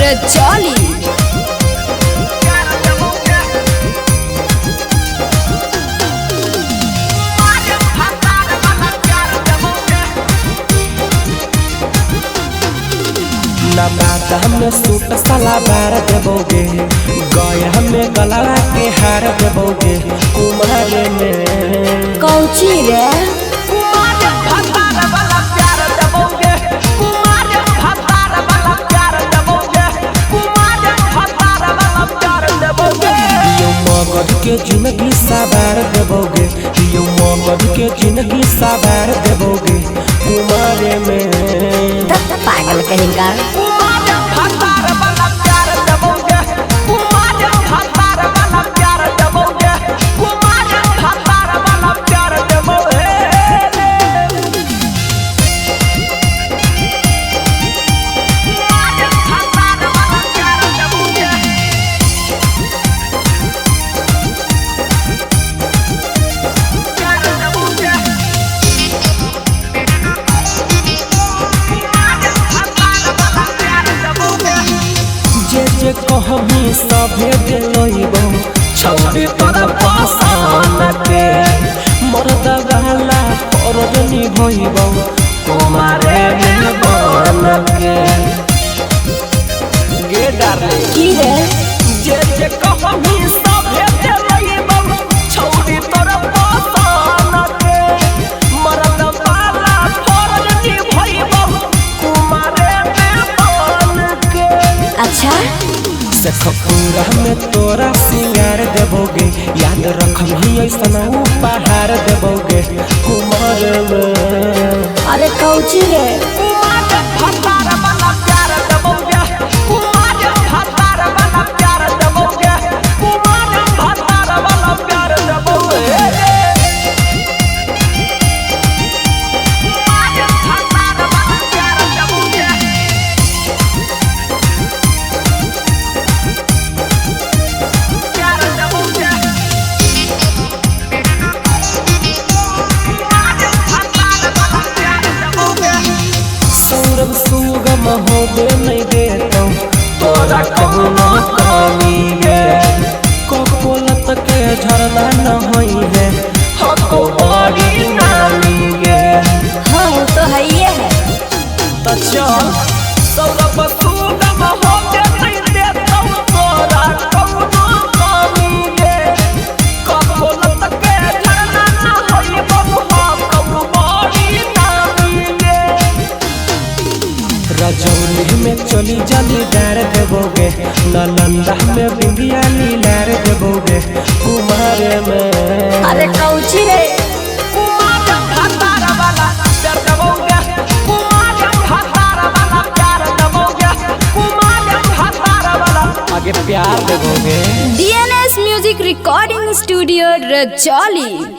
रजौली। नबाद हमें सूट सलाबार देबोगे, गए हमें गला के हार देबोगे। कुमार में कौची रे मगध के जिंदगी सवार देबोगे, मगध के जिंदगी सवार देबोगे। कुमार में पागल कहेगा। जे कहमी सभे दिलइबो, छौड़ी तोरा पसंद के मर्द वाला फर्ज निभइबो। कुमारे में बन के गे डार्लिंग की रे जे कहमी सभे दिलइबो, छौड़ी तोरा पसंद के मर्द वाला फर्ज निभइबो। कुमारे में बन के अच्छा पूरा में तोरा सिंगार देबोगे, याद रखमी ऐसा उपहार देबोगे। कुमार में अरे कौची रे सुगम होबे नहीं देता तोरा कहूना कमी गे। कोलत के झरना न होई है, हको बड़ी नामी गे। हाँ तो है ये है। तो चल सौरभ सुगम होबे नहीं देता तोरा कहूना कमी गे। कोलत के झरना न होई बबू, हको बड़ी नामी गे। रजौली में चली जाली डार देबोगे, नालंदा में बिंदिया लीलार देबोगे। कुमार में अरे कौची रे आगे प्यार देबोगे। DNS music recording studio Rajauli.